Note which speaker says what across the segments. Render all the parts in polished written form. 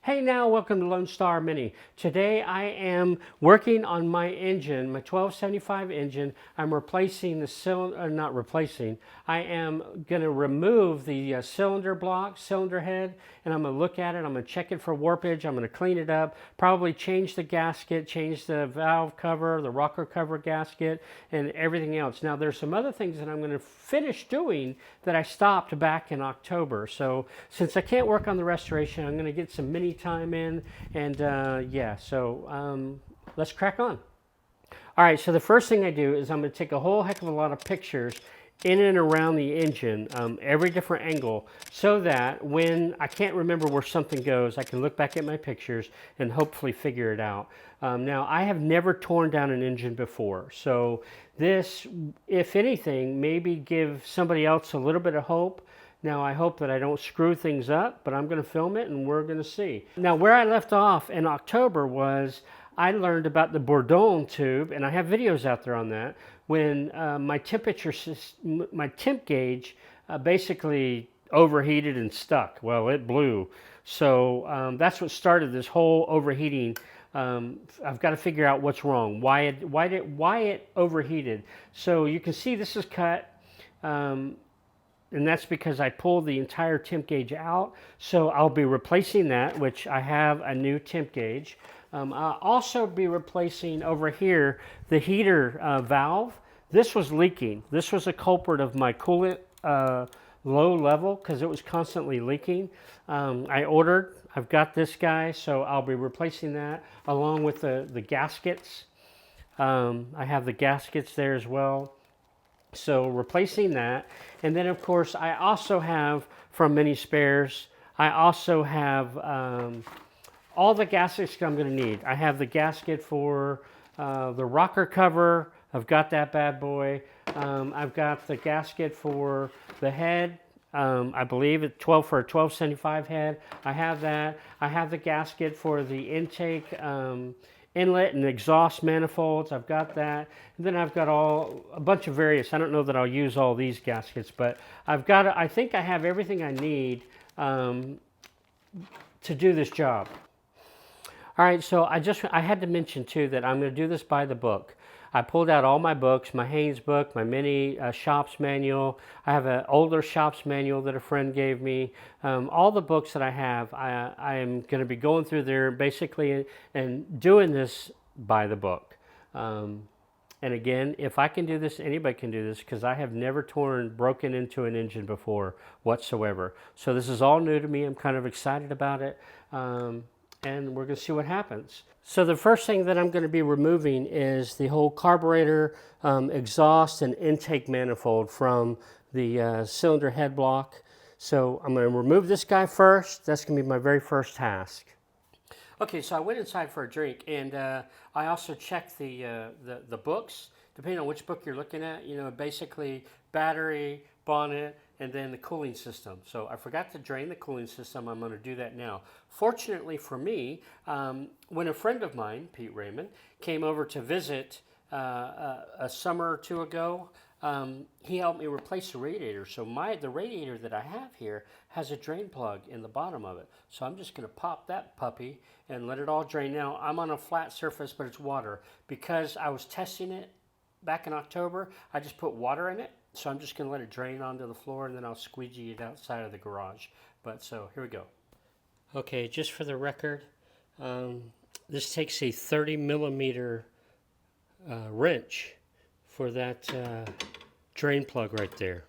Speaker 1: Hey now, welcome to Lone Star Mini. Today I am working on my engine, my 1275 engine. I'm replacing the cylinder, not replacing, I am going to remove the cylinder block, cylinder head, and I'm going to look at it, I'm going to check it for warpage, I'm going to clean it up, probably change the gasket, change the valve cover, the rocker cover gasket, and everything else. Now there's some other things that I'm going to finish doing that I stopped back in October. So since I can't work on the restoration, I'm going to get some mini time in, and yeah, so let's crack on. All right, so the first thing I do is I'm going to take a whole heck of a lot of pictures in and around the engine, every different angle, so that when I can't remember where something goes, I can look back at my pictures and hopefully figure it out. Now, I have never torn down an engine before, so this, if anything, maybe give somebody else a little bit of hope. Now, I hope that I don't screw things up, but I'm going to film it and we're going to see. Now, where I left off in October was I learned about the Bourdon tube, and I have videos out there on that, when my temp gauge basically overheated and stuck. Well, it blew. So that's what started this whole overheating. I've got to figure out what's wrong, why it overheated. So you can see this is cut. And that's because I pulled the entire temp gauge out. So I'll be replacing that, which I have a new temp gauge. I'll also be replacing over here the heater valve. This was leaking. This was a culprit of my coolant low level because it was constantly leaking. I've got this guy, so I'll be replacing that along with the gaskets. I have the gaskets there as well. So replacing that, and then of course I also have from Mini Spares, I also have all the gaskets I'm going to need. I have the gasket for the rocker cover. I've got that bad boy. I've got the gasket for the head. I believe it's 12 for a 1275 head. I have that. I have the gasket for the intake inlet and exhaust manifolds. I've got that. And then I've got a bunch of various, I don't know that I'll use all these gaskets, but I think I have everything I need to do this job. All right, so I had to mention too that I'm going to do this by the book. I pulled out all my books, my Haynes book, my mini shop's manual. I have an older shop's manual that a friend gave me. All the books that I have, I am going to be going through there basically and doing this by the book. And again, if I can do this, anybody can do this, because I have never broken into an engine before whatsoever. So this is all new to me. I'm kind of excited about it. And we're going to see what happens. So the first thing that I'm going to be removing is the whole carburetor, exhaust, and intake manifold from the cylinder head block. So I'm going to remove this guy first. That's going to be my very first task. Okay, so I went inside for a drink, and I also checked the books, depending on which book you're looking at. You know, basically battery, bonnet, and then the cooling system. So I forgot to drain the cooling system. I'm going to do that now. Fortunately for me, when a friend of mine, Pete Raymond, came over to visit a summer or two ago, he helped me replace the radiator. So the radiator that I have here has a drain plug in the bottom of it. So I'm just going to pop that puppy and let it all drain. Now I'm on a flat surface, but it's water. Because I was testing it back in October, I just put water in it. So I'm just going to let it drain onto the floor, and then I'll squeegee it outside of the garage. But so here we go. Okay, just for the record, this takes a 30 millimeter wrench for that drain plug right there.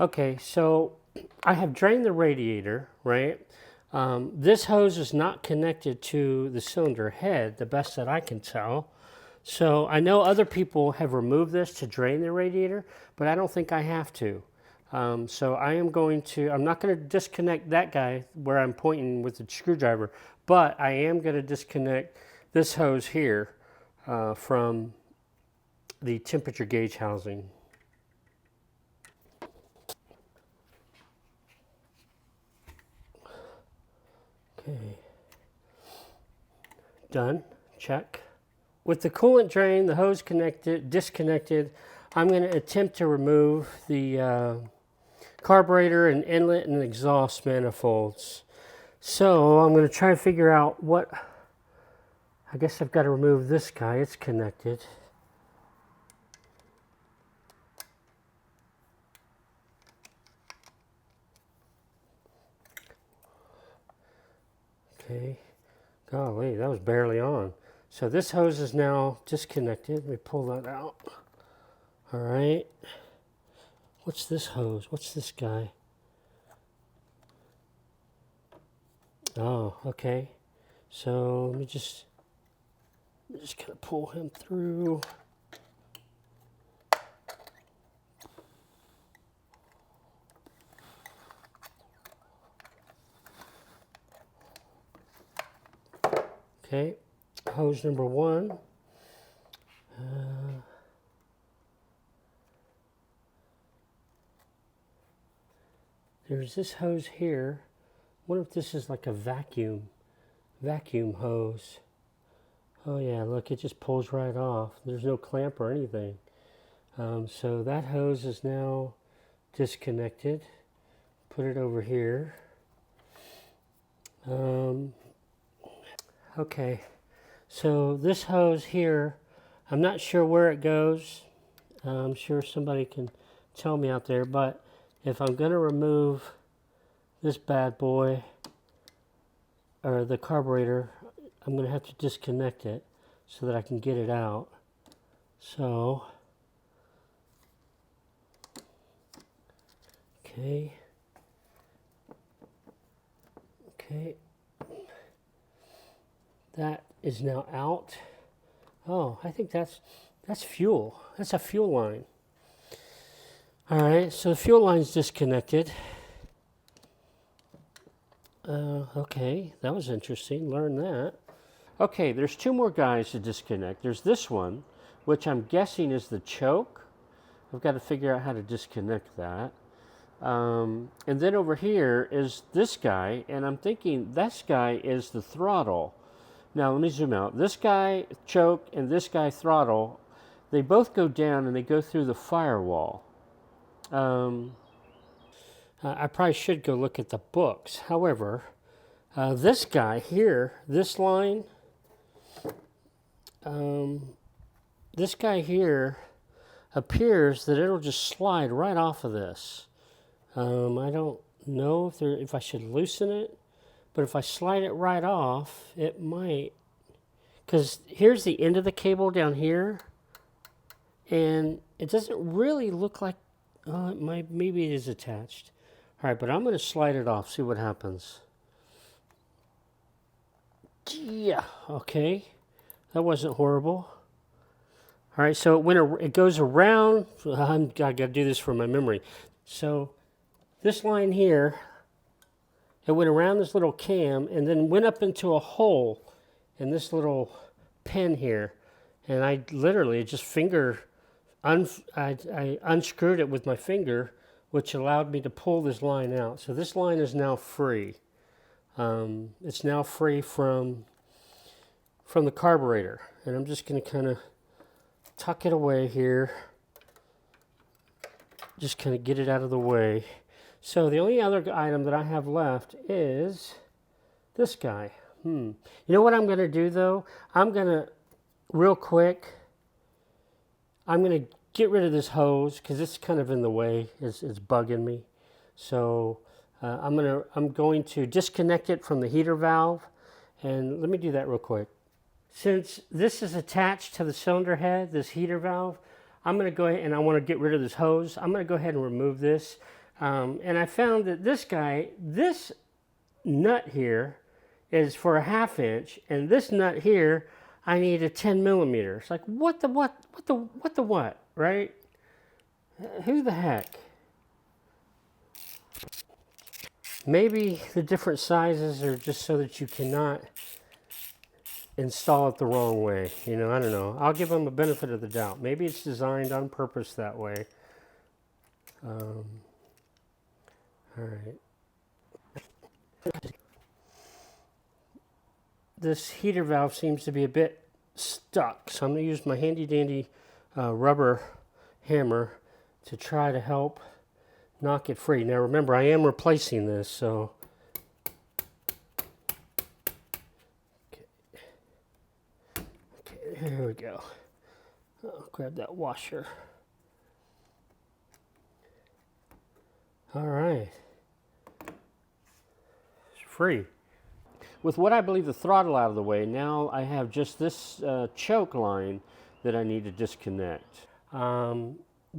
Speaker 1: Okay, so I have drained the radiator, right? This hose is not connected to the cylinder head, the best that I can tell. So I know other people have removed this to drain the radiator, but I don't think I have to. So I'm not going to disconnect that guy where I'm pointing with the screwdriver, but I am going to disconnect this hose here from the temperature gauge housing. Okay, done, check. With the coolant drain, the hose disconnected, I'm going to attempt to remove the carburetor and inlet and exhaust manifolds. So I'm going to try and figure out what, I guess I've got to remove this guy. It's connected. Okay. Golly, that was barely on. So this hose is now disconnected. Let me pull that out. All right. What's this hose? What's this guy? Oh, okay. So let me just kind of pull him through. Okay, hose number one. There's this hose here. I wonder if this is like a vacuum hose. Oh yeah, look, it just pulls right off. There's no clamp or anything. So that hose is now disconnected. Put it over here. Okay, so this hose here, I'm not sure where it goes. I'm sure somebody can tell me out there, but if I'm going to remove this bad boy, or the carburetor, I'm going to have to disconnect it so that I can get it out. So, okay. That is now out. Oh, I think that's fuel. That's a fuel line. All right, so the fuel line's disconnected. Okay, that was interesting. Learn that. Okay, there's two more guys to disconnect. There's this one, which I'm guessing is the choke. I've got to figure out how to disconnect that. And then over here is this guy, and I'm thinking this guy is the throttle. Now let me zoom out. This guy choke and this guy throttle, they both go down and they go through the firewall. I probably should go look at the books. However, this guy here, this line, this guy here appears that it'll just slide right off of this. I don't know if I should loosen it, but if I slide it right off, it might. Because here's the end of the cable down here, and it doesn't really look like, it might, maybe it is attached. All right, but I'm going to slide it off, see what happens. Yeah, okay. That wasn't horrible. All right, so it goes I got to do this for my memory. So this line here, it went around this little cam and then went up into a hole in this little pin here. And I literally just I unscrewed it with my finger, which allowed me to pull this line out. So this line is now free. It's now free from the carburetor. And I'm just going to kind of tuck it away here. Just kind of get it out of the way. So the only other item that I have left is this guy. You know what I'm going to do though? I'm going to, real quick, I'm going to get rid of this hose because it's kind of in the way. It's bugging me. So I'm going to disconnect it from the heater valve. And let me do that real quick. Since this is attached to the cylinder head, this heater valve, I'm going to go ahead and I want to get rid of this hose. I'm going to go ahead and remove this. And I found that this nut here is for a 1/2 inch, and this nut here, I need a 10 millimeter. It's like, what the what, right? Who the heck? Maybe the different sizes are just so that you cannot install it the wrong way. You know, I don't know. I'll give them the benefit of the doubt. Maybe it's designed on purpose that way. All right. This heater valve seems to be a bit stuck, so I'm going to use my handy dandy rubber hammer to try to help knock it free. Now remember, I am replacing this, so. Okay, here we go. I'll grab that washer. All right. It's free. With what I believe the throttle out of the way, now I have just this choke line that I need to disconnect.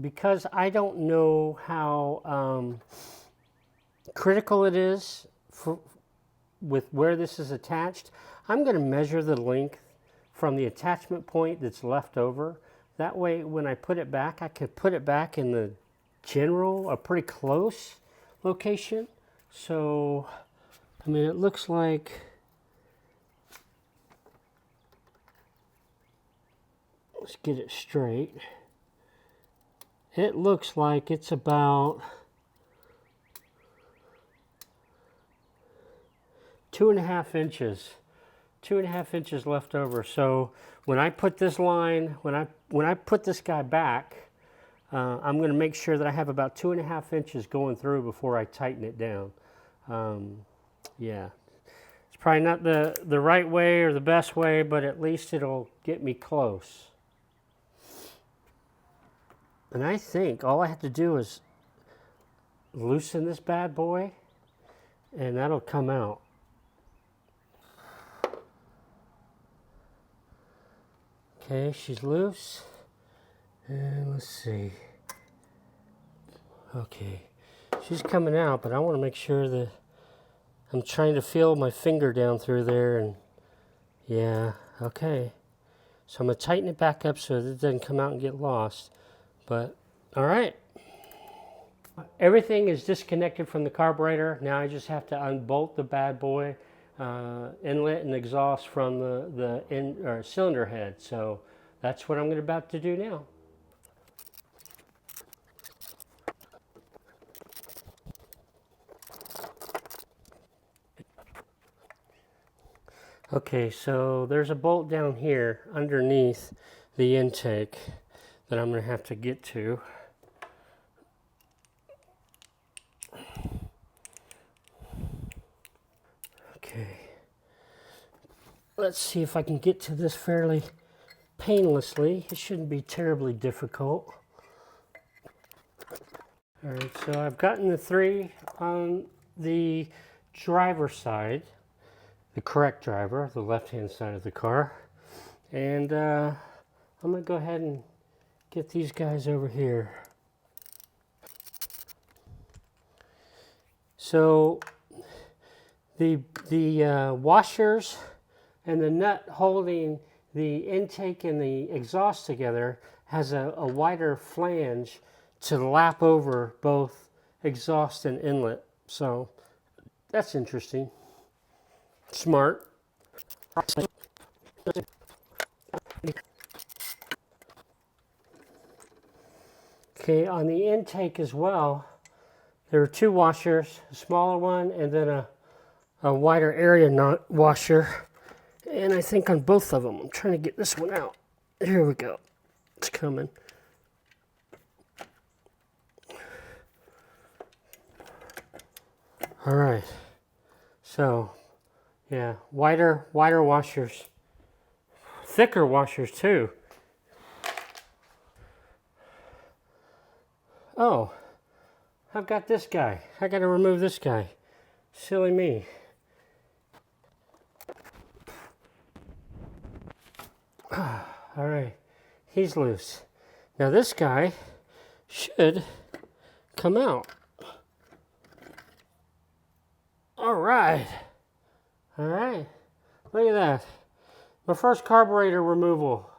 Speaker 1: Because I don't know how critical it is with where this is attached, I'm going to measure the length from the attachment point that's left over. That way when I put it back, I could put it back in the general, a pretty close location. So, I mean, it looks like, let's get it straight. It looks like it's about 2.5 inches. 2.5 inches left over. So when I put this line, when I put this guy back, I'm going to make sure that I have about 2.5 inches going through before I tighten it down. Yeah, it's probably not the right way or the best way, but at least it'll get me close. And I think all I have to do is loosen this bad boy, and that'll come out. Okay, she's loose. And let's see. Okay, she's coming out, but I want to make sure that I'm trying to feel my finger down through there, and yeah, okay. So I'm going to tighten it back up so that it doesn't come out and get lost. But, all right. Everything is disconnected from the carburetor. Now I just have to unbolt the bad boy inlet and exhaust from the cylinder head. So that's what I'm about to do now. Okay, so there's a bolt down here underneath the intake that I'm going to have to get to. Okay, let's see if I can get to this fairly painlessly. It shouldn't be terribly difficult. All right, so I've gotten the 3 on the driver's side, the correct driver, the left-hand side of the car. And I'm going to go ahead and get these guys over here. So the washers and the nut holding the intake and the exhaust together has a wider flange to lap over both exhaust and inlet. So that's interesting. Smart. Okay, on the intake as well, there are 2 washers, a smaller one and then a wider area nut washer. And I think on both of them, I'm trying to get this one out. Here we go. It's coming. All right. So, yeah, wider washers. Thicker washers too. Oh, I've got this guy. I got to remove this guy. Silly me. All right, he's loose. Now this guy should come out. All right. All right. Look at that. My first carburetor removal.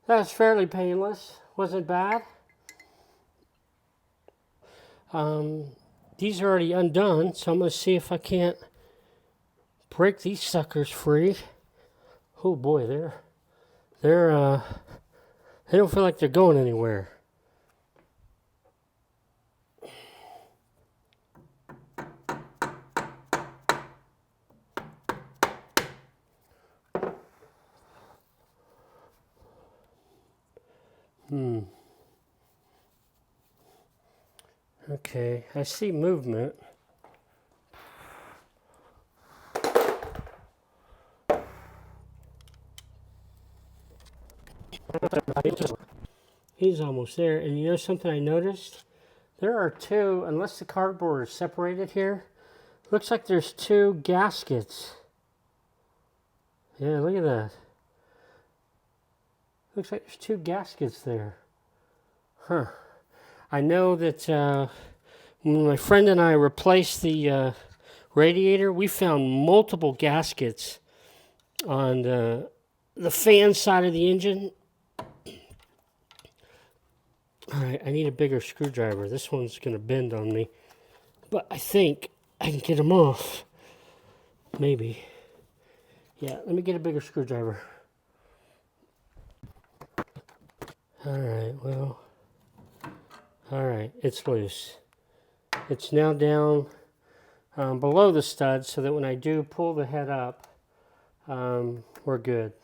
Speaker 1: That's fairly painless. Wasn't bad. These are already undone, so I'm going to see if I can't break these suckers free. Oh boy, they don't feel like they're going anywhere. Okay, I see movement. He's almost there. And you know something I noticed? There are two, unless the cardboard is separated here, looks like there's two gaskets. Yeah, look at that. Looks like there's two gaskets there. Huh. I know that when my friend and I replaced the radiator, we found multiple gaskets on the fan side of the engine. All right, I need a bigger screwdriver. This one's going to bend on me. But I think I can get them off. Maybe. Yeah, let me get a bigger screwdriver. All right, well. All right, it's loose. It's now down below the stud so that when I do pull the head up, we're good.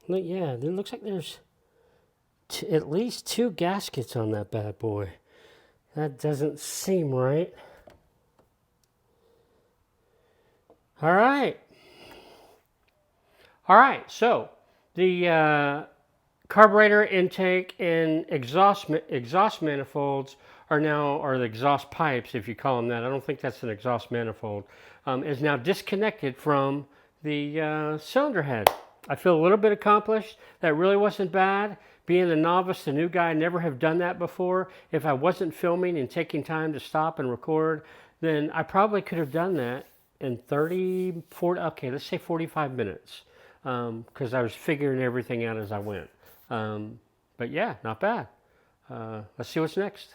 Speaker 1: Look, yeah, it looks like there's at least two gaskets on that bad boy. That doesn't seem right. All right. All right, so the carburetor intake and exhaust manifolds are now, or the exhaust pipes, if you call them that. I don't think that's an exhaust manifold, is now disconnected from the cylinder head. I feel a little bit accomplished. That really wasn't bad. Being a novice, the new guy, never have done that before. If I wasn't filming and taking time to stop and record, then I probably could have done that in 30, 40, okay, let's say 45 minutes. Because I was figuring everything out as I went. But yeah, not bad. Let's see what's next.